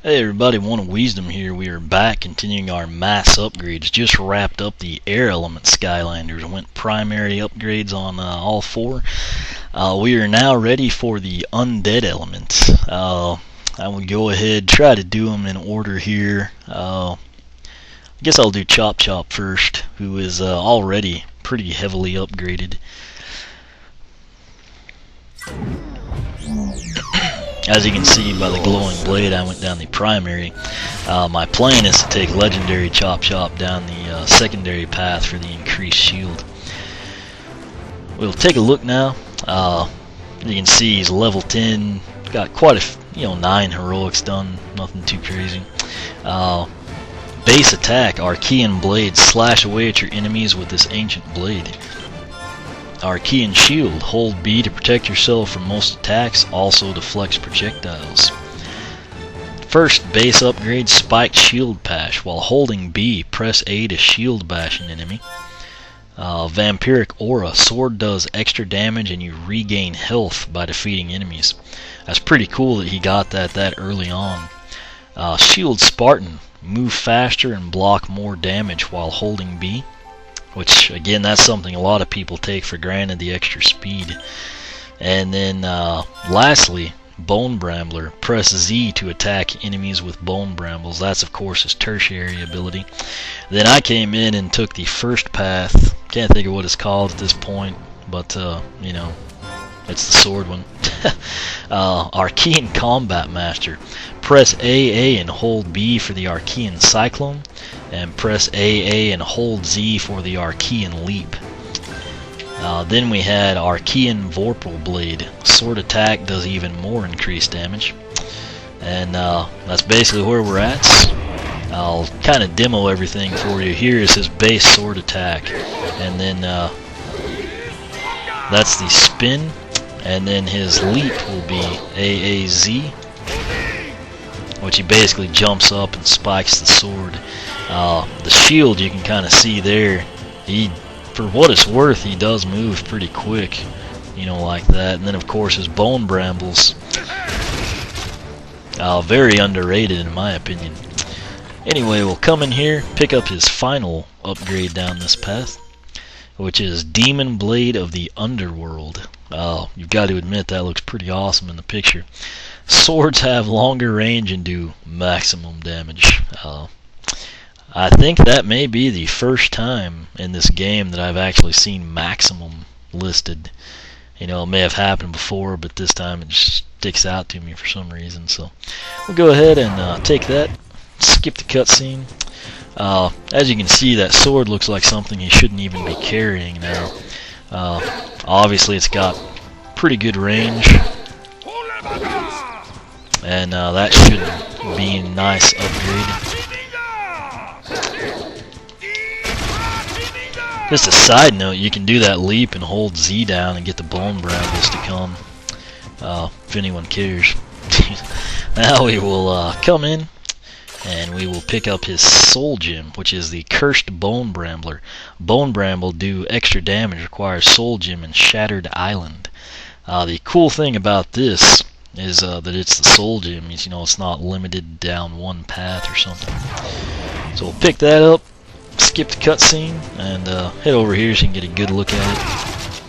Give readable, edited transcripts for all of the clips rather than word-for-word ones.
Hey everybody, One of Wisdom here. We are back continuing our mass upgrades. Just wrapped up the air element Skylanders. Went primary upgrades on all four. We are now ready for the undead element. I will go ahead, try to do them in order here. I guess I'll do Chop Chop first, who is already pretty heavily upgraded. As you can see by the glowing blade, I went down the primary. My plan is to take legendary Chop Chop down the secondary path for the increased shield. We'll take a look now. You can see he's level 10, got quite a 9 heroics done, nothing too crazy. Base attack, Archean blade, slash away at your enemies with this ancient blade. Archean shield, hold B to protect yourself from most attacks, also deflects projectiles. First base upgrade, spiked shield bash. While holding B, press A to shield bash an enemy. Vampiric aura, sword does extra damage and you regain health by defeating enemies. That's pretty cool that he got that early on. Shield Spartan, move faster and block more damage while holding B. Which, again, that's something a lot of people take for granted, the extra speed. And then, lastly, Bone Brambler. Press Z to attack enemies with Bone Brambles. That's, of course, his tertiary ability. Then I came in and took the first path. Can't think of what it's called at this point, but, it's the sword one. Archean Combat Master. Press AA and hold B for the Archean Cyclone, and press AA and hold Z for the Archean Leap. Then we had Archean Vorpal Blade. Sword attack does even more increased damage. And that's basically where we're at. I'll kind of demo everything for you. Here is his base sword attack, and then that's the spin, and then his leap will be AAZ, which he basically jumps up and spikes the sword. The shield, you can kind of see there, for what it's worth, he does move pretty quick, like that. And then of course his Bone Brambles, very underrated in my opinion. Anyway, we'll come in here, pick up his final upgrade down this path, which is Demon Blade of the Underworld. You've got to admit that looks pretty awesome in the picture. Swords have longer range and do maximum damage. I think that may be the first time in this game that I've actually seen maximum listed. It may have happened before, but this time it just sticks out to me for some reason. So we'll go ahead and take that, skip the cutscene. As you can see, that sword looks like something he shouldn't even be carrying now. Obviously it's got pretty good range, and that should be a nice upgrade. Just a side note, you can do that leap and hold Z down and get the Bone Brambles to come, if anyone cares. Now we will come in and we will pick up his Soul Gem, which is the Cursed Bone Brambler. Bone Bramble do extra damage, requires Soul Gem and Shattered Island. The cool thing about this is that it's the Soul Gem. It's not limited down one path or something. So we'll pick that up, skip the cutscene, and head over here so you can get a good look at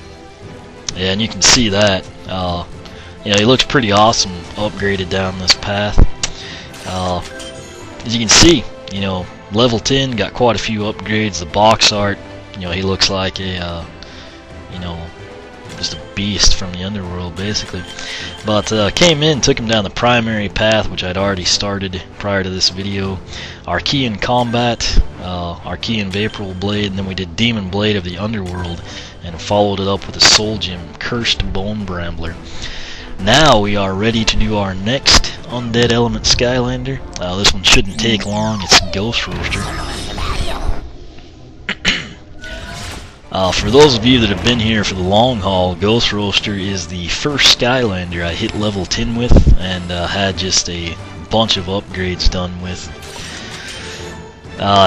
it. Yeah, and you can see that. He looks pretty awesome upgraded down this path. As you can see, level 10, got quite a few upgrades. The box art, he looks like a, just a beast from the underworld, basically. But came in, took him down the primary path, which I'd already started prior to this video. Archean Combat, Archean Vaporal Blade, and then we did Demon Blade of the Underworld, and followed it up with a Soul Gem, Cursed Bone Brambler. Now we are ready to do our next Undead Element Skylander. This one shouldn't take long. It's Ghost Rooster. For those of you that have been here for the long haul, Ghost Rooster is the first Skylander I hit level 10 with, and had just a bunch of upgrades done with.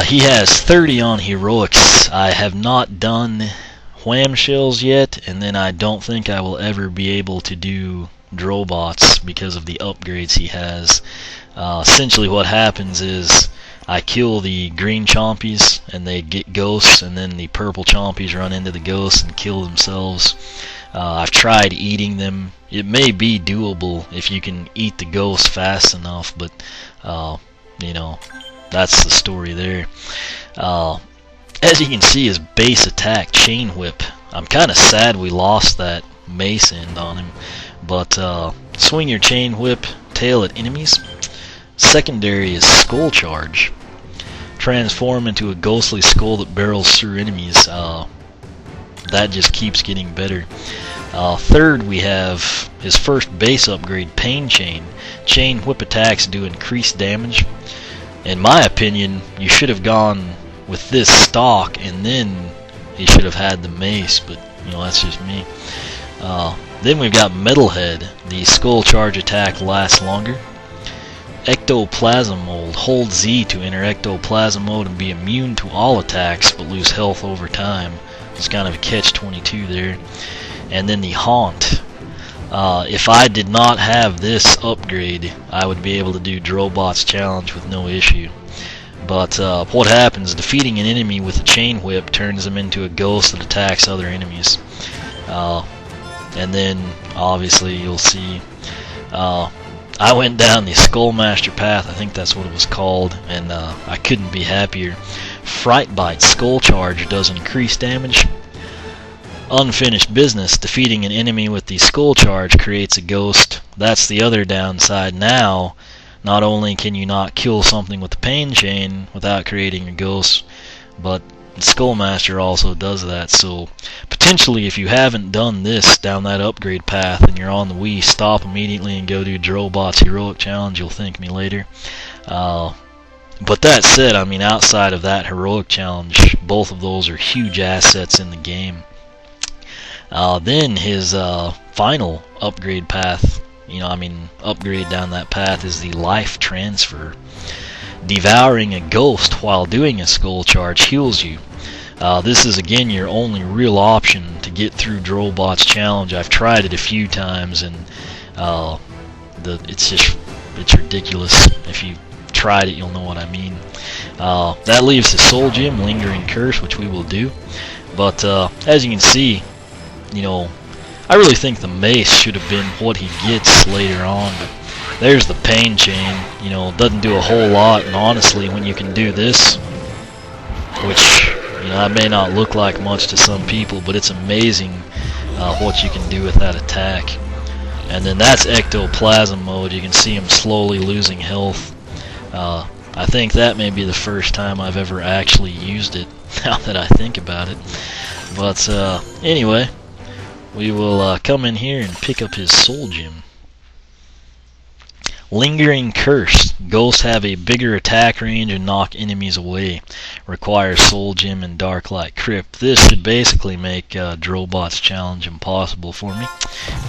He has 30 on heroics. I have not done Wham Shells yet, and then I don't think I will ever be able to do Drobots because of the upgrades he has. Essentially what happens is I kill the green chompies and they get ghosts, and then the purple chompies run into the ghosts and kill themselves. I've tried eating them. It may be doable if you can eat the ghosts fast enough, but you know, that's the story there. As you can see, his base attack, Chain Whip. I'm kind of sad we lost that mace end on him, but swing your Chain Whip, tail at enemies. Secondary is Skull Charge. Transform into a ghostly skull that barrels through enemies. That just keeps getting better. Third, we have his first base upgrade, Pain Chain. Chain Whip attacks do increased damage. In my opinion, you should have gone with this stock, and then he should have had the mace, but you know, that's just me. Then we've got Metalhead. The Skull Charge attack lasts longer. Ectoplasm Mold. Hold Z to enter Ectoplasm mode and be immune to all attacks but lose health over time. It's kind of a catch-22 there. And then the Haunt. If I did not have this upgrade, I would be able to do Drobot's challenge with no issue. But what happens, defeating an enemy with a Chain Whip turns them into a ghost that attacks other enemies. And then, obviously, you'll see, I went down the Skullmaster path, I think that's what it was called, and I couldn't be happier. Fright Bite, Skull Charge does increased damage. Unfinished Business, defeating an enemy with the Skull Charge creates a ghost. That's the other downside. Now, not only can you not kill something with the Pain Chain without creating a ghost, but the Skullmaster also does that. So potentially, if you haven't done this down that upgrade path and you're on the Wii, stop immediately and go do Drobot's Heroic Challenge. You'll thank me later. But that said, I mean, outside of that Heroic Challenge, both of those are huge assets in the game. Then his final upgrade path, upgrade down that path is the Life Transfer. Devouring a ghost while doing a Skull Charge heals you. This is again your only real option to get through Drobot's challenge. I've tried it a few times, and it's ridiculous. If you tried it, you'll know what I mean. That leaves the Soul Gem, Lingering Curse, which we will do. But as you can see, I really think the mace should have been what he gets later on. But there's the Pain Chain. Doesn't do a whole lot, and honestly, when you can do this, which that may not look like much to some people, but it's amazing what you can do with that attack. And then that's Ectoplasm mode. You can see him slowly losing health. I think that may be the first time I've ever actually used it, now that I think about it. But anyway, we will come in here and pick up his Soul Gem. Lingering Curse. Ghosts have a bigger attack range and knock enemies away. Requires Soul Gem and Dark Light Crypt. This should basically make Drobot's challenge impossible for me,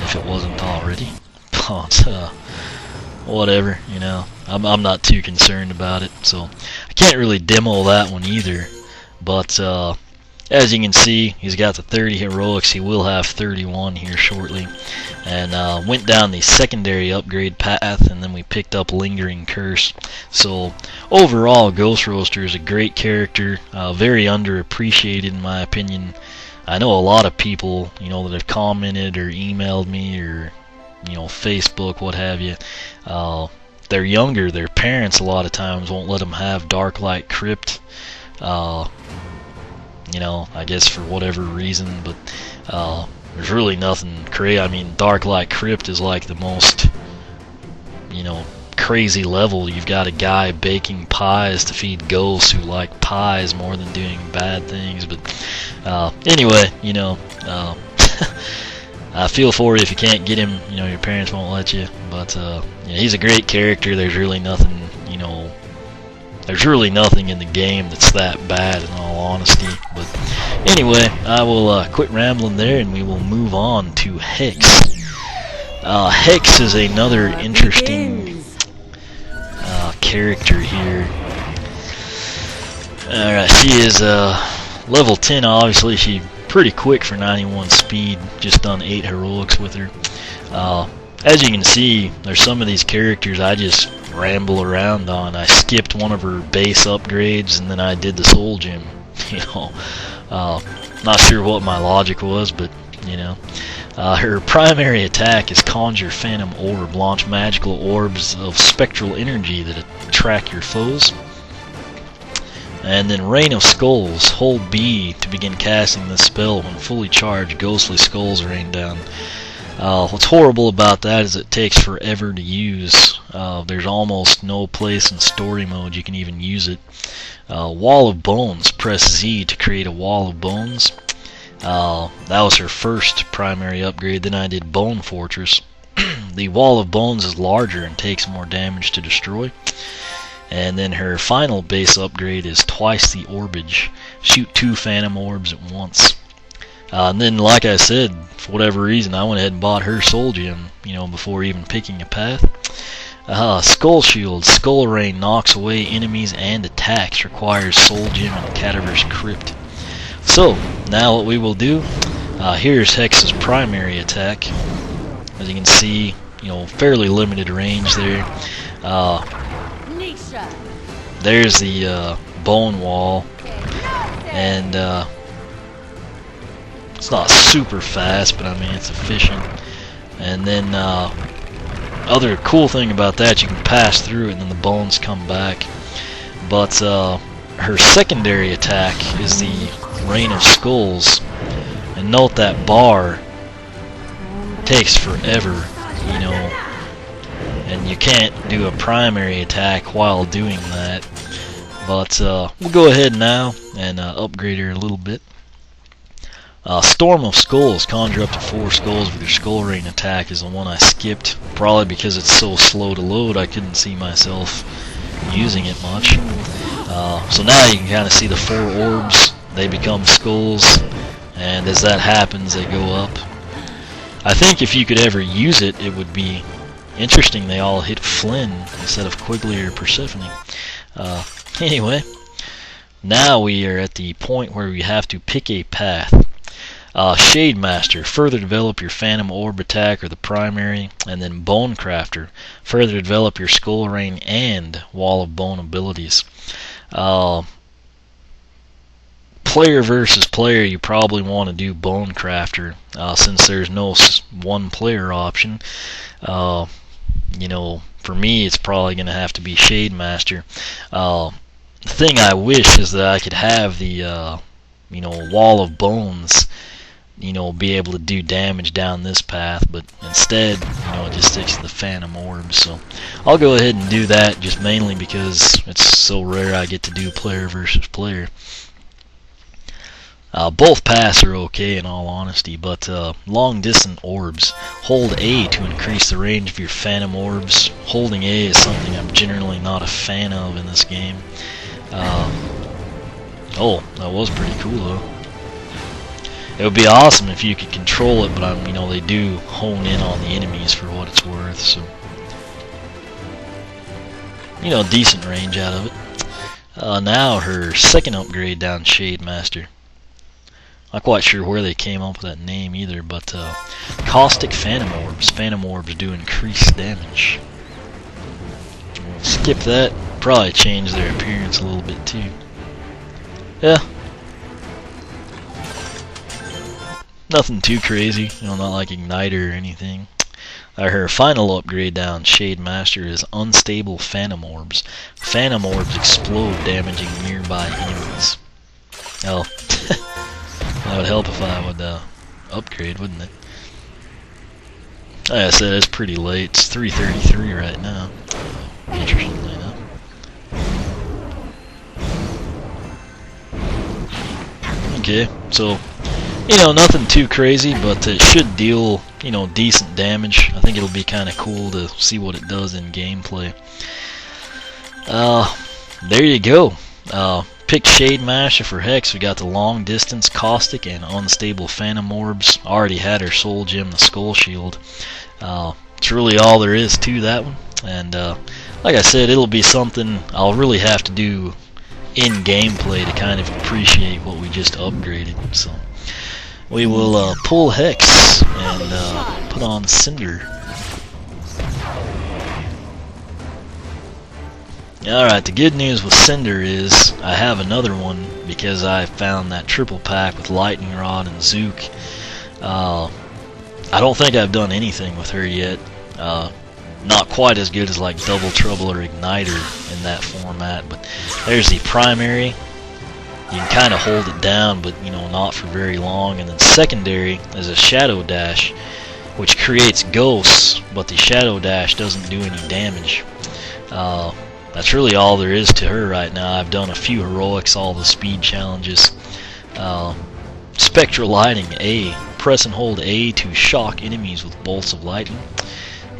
if it wasn't already. But whatever, I'm not too concerned about it. So I can't really demo that one either. But as you can see, he's got the 30 heroics. He will have 31 here shortly. And went down the secondary upgrade path, and then we picked up Lingering Curse. So overall, Ghost Roaster is a great character, very underappreciated in my opinion. I know a lot of people, that have commented or emailed me or Facebook, what have you. They're younger. Their parents a lot of times won't let them have Dark Light Crypt. I guess for whatever reason, but there's really nothing crazy. I mean, Dark Light Crypt is like the most, crazy level. You've got a guy baking pies to feed ghosts who like pies more than doing bad things. But anyway, I feel for you if you can't get him. Your parents won't let you. But he's a great character. There's really nothing, There's really nothing in the game that's that bad, in all honesty. But anyway, I will quit rambling there, and we will move on to Hex. Hex is another interesting character here. Alright, she is level 10, obviously. She's pretty quick for 91 speed. Just done 8 heroics with her. As you can see, there's some of these characters I just ramble around on. I skipped one of her base upgrades and then I did the soul gem. You know, not sure what my logic was, but you know. Her primary attack is Conjure Phantom Orb. Launch magical orbs of spectral energy that attract your foes. And then Rain of Skulls. Hold B to begin casting this spell. When fully charged, ghostly skulls rain down. What's horrible about that is it takes forever to use. There's almost no place in story mode you can even use it. Wall of Bones. Press Z to create a Wall of Bones. That was her first primary upgrade. Then I did Bone Fortress. The Wall of Bones is larger and takes more damage to destroy. And then her final base upgrade is twice the orbage. Shoot 2 phantom orbs at once. And then, like I said, for whatever reason, I went ahead and bought her soul gem, you know, before even picking a path. Skull Shield. Skull Rain knocks away enemies and attacks. Requires soul gem and Cadaver's Crypt. So, now what we will do, here's Hex's primary attack. As you can see, you know, fairly limited range there. There's the bone wall, and it's not super fast, but I mean it's efficient. And then other cool thing about that, you can pass through it and then the bones come back. But her secondary attack is the Rain of Skulls, and note that bar takes forever, you know, and you can't do a primary attack while doing that. But we'll go ahead now and upgrade her a little bit. Storm of Skulls. Conjure up to 4 skulls with your Skull Rain attack is the one I skipped, probably because it's so slow to load I couldn't see myself using it much. So now you can kind of see the 4 orbs. They become skulls, and as that happens they go up. I think if you could ever use it, it would be interesting they all hit Flynn instead of Quigley or Persephone. Anyway, now we are at the point where we have to pick a path. Shade Master. Further develop your Phantom Orb attack or the primary. And then Bone Crafter. Further develop your Skull Rain and Wall of Bone abilities. Player versus player, you probably want to do Bone Crafter, since there's no one player option. You know, for me it's probably going to have to be Shade Master. The thing I wish is that I could have the you know, Wall of Bones, you know, be able to do damage down this path, but instead, you know, it just sticks to the Phantom Orbs. So I'll go ahead and do that, just mainly because it's so rare I get to do player versus player. Both paths are okay in all honesty, but long distance orbs. Hold A to increase the range of your Phantom Orbs. Holding A is something I'm generally not a fan of in this game. Oh, that was pretty cool though. It would be awesome if you could control it, but you know, they do hone in on the enemies for what it's worth, so you know, decent range out of it. Now her second upgrade down Shade Master. Not quite sure where they came up with that name either, but Caustic Phantom Orbs. Phantom Orbs do increased damage. Skip that. Probably change their appearance a little bit too. Yeah. Nothing too crazy, you know, not like Igniter or anything. Her final upgrade down Shade Master is Unstable Phantom Orbs. Phantom Orbs explode, damaging nearby enemies. Oh, that would help if I would upgrade, wouldn't it? Like I said, it's pretty late. It's 3:33 right now. Interestingly enough. Okay, so you know, nothing too crazy, but it should deal, you know, decent damage. I think it'll be kind of cool to see what it does in gameplay. There you go. Pick Shade Master for Hex. We got the long distance, caustic, and unstable Phantom Orbs. Already had her soul gem, the Skull Shield. It's really all there is to that one. And like I said, it'll be something I'll really have to do in gameplay to kind of appreciate what we just upgraded. So we will pull Hex and put on Cinder. Alright, the good news with Cinder is I have another one because I found that triple pack with Lightning Rod and Zook. I don't think I've done anything with her yet. Not quite as good as like Double Trouble or Igniter in that format, but there's the primary. You can kind of hold it down, but you know, not for very long. And then secondary is a Shadow Dash, which creates ghosts, but the Shadow Dash doesn't do any damage. That's really all there is to her right now. I've done a few heroics, all the speed challenges. Spectral Lighting, A. Press and hold A to shock enemies with bolts of lightning.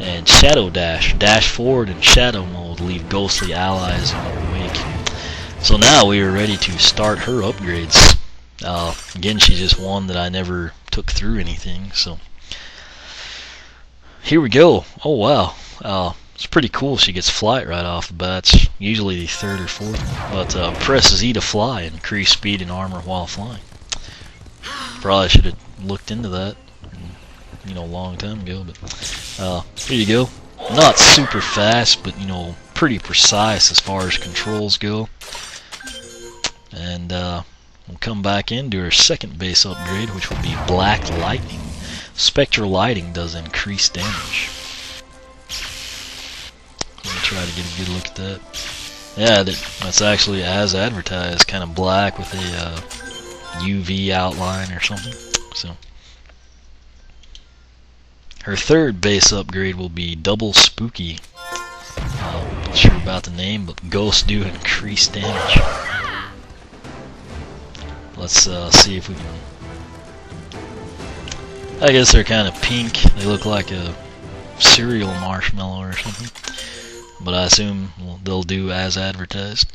And Shadow Dash, dash forward in shadow mode, leave ghostly allies in your wake. So now we are ready to start her upgrades. Again, she's just one that I never took through anything, so here we go. Oh wow, it's pretty cool. She gets flight right off the bat. It's usually the third or fourth, but presses E to fly, increase speed and armor while flying. Probably should have looked into that, you know, a long time ago. But here you go. Not super fast, but you know, pretty precise as far as controls go. And we'll come back into our second base upgrade, which will be Black Lightning. Spectral Lighting does increased damage. Let me try to get a good look at that. Yeah, that's actually as advertised, kind of black with a UV outline or something. So her third base upgrade will be Double Spooky. Not sure about the name, but ghosts do increase damage. Let's see if we can. I guess they're kind of pink. They look like a cereal marshmallow or something. But I assume they'll do as advertised.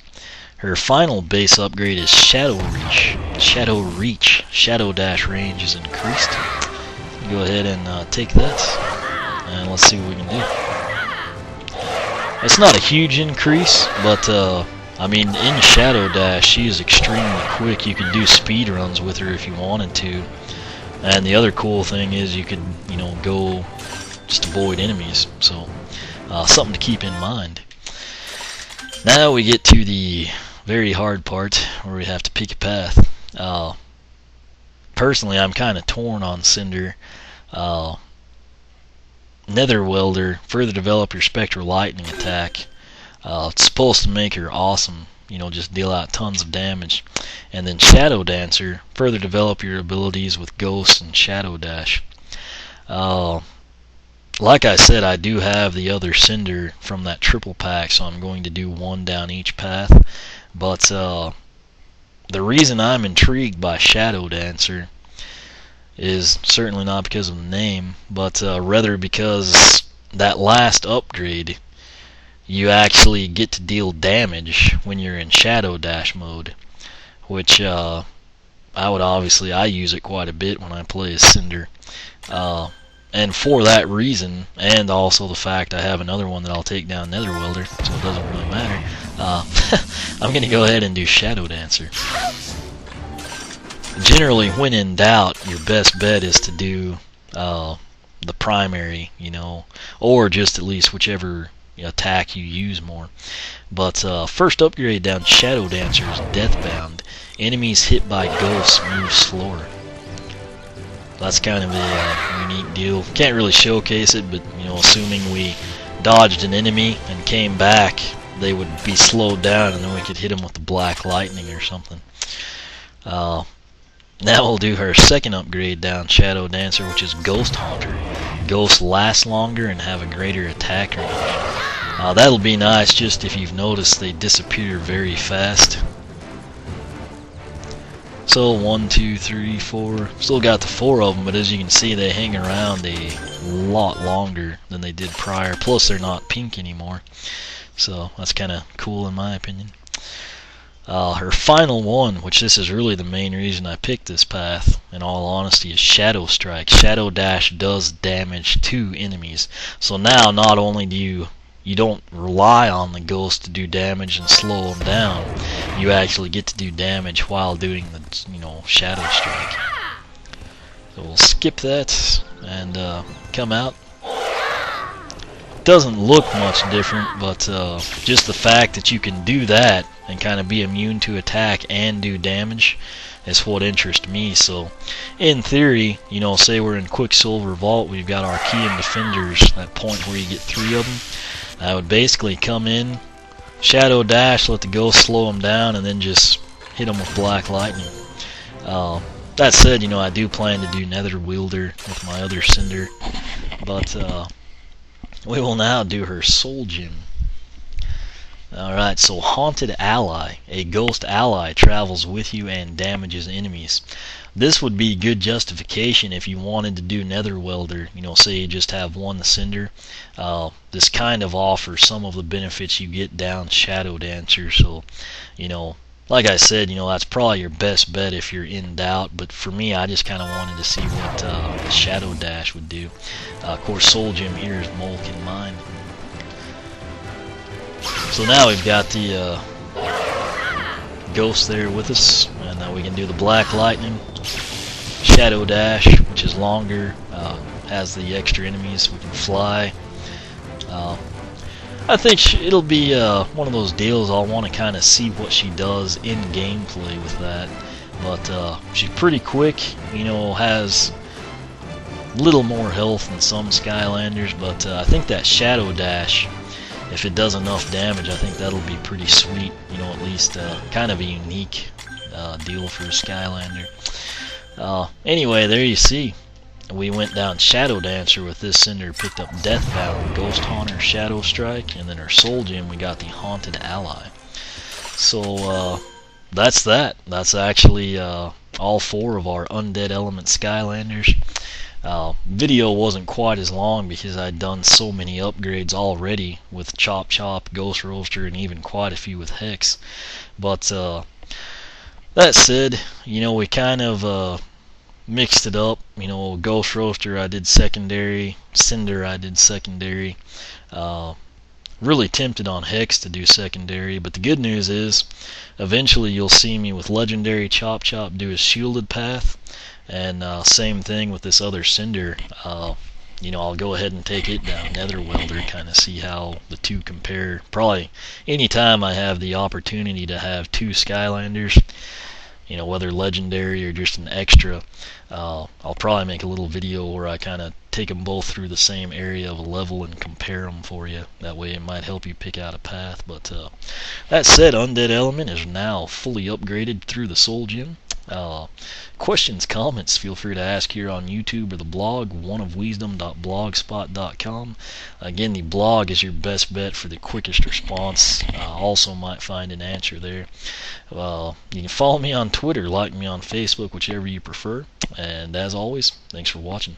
Her final base upgrade is Shadow Reach. Shadow Dash range is increased. Go ahead and take that, and let's see what we can do. It's not a huge increase, but I mean, in Shadow Dash, she is extremely quick. You can do speed runs with her if you wanted to. And the other cool thing is you could, you know, go just avoid enemies. So something to keep in mind. Now we get to the very hard part where we have to pick a path. Personally, I'm kind of torn on Cinder. Nether Welder, further develop your Spectral Lightning attack. It's supposed to make her awesome, you know, just deal out tons of damage. And then Shadow Dancer, further develop your abilities with Ghost and Shadow Dash. Like I said, I do have the other Cinder from that triple pack, so I'm going to do one down each path. But the reason I'm intrigued by Shadow Dancer is certainly not because of the name, but rather because that last upgrade, you actually get to deal damage when you're in Shadow Dash mode, which I use it quite a bit when I play as Cinder. And for that reason, and also the fact I have another one that I'll take down Nether Welder, so it doesn't really matter, I'm going to go ahead and do Shadow Dancer. Generally, when in doubt, your best bet is to do the primary, you know, or just at least whichever attack you use more. But first upgrade down Shadow Dancer is Deathbound. Enemies hit by ghosts move slower. That's kind of a unique deal. Can't really showcase it, but you know, assuming we dodged an enemy and came back, they would be slowed down, and then we could hit them with the Black Lightning or something. Now we'll do her second upgrade down Shadow Dancer, which is Ghost Haunter. Ghosts last longer and have a greater attack range. That'll be nice, just if you've noticed they disappear very fast. So 1, 2, 3, 4. Still got the 4 of them, but as you can see, they hang around a lot longer than they did prior. Plus, they're not pink anymore. So that's kind of cool in my opinion. Her final one, which this is really the main reason I picked this path, in all honesty, is Shadow Strike. Shadow Dash does damage to enemies. So now, not only do you don't rely on the ghost to do damage and slow them down, you actually get to do damage while doing the, you know, Shadow Strike. So we'll skip that and come out. doesn't look much different, but just the fact that you can do that and kind of be immune to attack and do damage is what interests me. So in theory, you know, say we're in Quicksilver Vault, we've got our key and defenders, that point where you get 3 of them. I would basically come in, shadow dash, let the ghost slow them down, and then just hit them with black lightning. That said, you know, I do plan to do Nether Wielder with my other Cinder, but we will now do her Soul Gem. Alright, so Haunted Ally. A ghost ally travels with you and damages enemies. This would be good justification if you wanted to do Nether Welder. You know, say you just have one Cinder. This kind of offers some of the benefits you get down Shadow Dancer. So, you know, like I said, you know, that's probably your best bet if you're in doubt. But for me, I just kind of wanted to see what the Shadow Dash would do. Of course, Soul Gem here is Molten Mind. So now we've got the ghost there with us, and now we can do the Black Lightning, Shadow Dash, which is longer, has the extra enemies, we can fly. I think it'll be one of those deals I'll want to kind of see what she does in gameplay with that. But she's pretty quick, you know, has little more health than some Skylanders, but I think that Shadow Dash, if it does enough damage, I think that'll be pretty sweet, you know, at least kind of a unique deal for a Skylander. Anyway, there you see. We went down Shadow Dancer with this Cinder, picked up Deathbound, Ghost Haunter, Shadow Strike, and then our Soul Gem, we got the Haunted Ally. So, that's that. That's actually all 4 of our Undead Element Skylanders. Video wasn't quite as long because I'd done so many upgrades already with Chop Chop, Ghost Roaster, and even quite a few with Hex. But that said, you know, we kind of mixed it up. You know, Ghost Roaster I did secondary, Cinder I did secondary. Really tempted on Hex to do secondary, but the good news is eventually you'll see me with Legendary Chop Chop do a shielded path. And same thing with this other Cinder. You know, I'll go ahead and take it down Nether Welder, kind of see how the two compare. Probably anytime I have the opportunity to have 2 Skylanders, you know, whether legendary or just an extra, I'll probably make a little video where I kind of take them both through the same area of a level and compare them for you. That way it might help you pick out a path. But that said, Undead Element is now fully upgraded through the Soul Gem. Questions, comments, feel free to ask here on YouTube or the blog, oneofwisdom.blogspot.com. Again, the blog is your best bet for the quickest response. Also might find an answer there. You can follow me on Twitter, like me on Facebook, whichever you prefer. And as always, thanks for watching.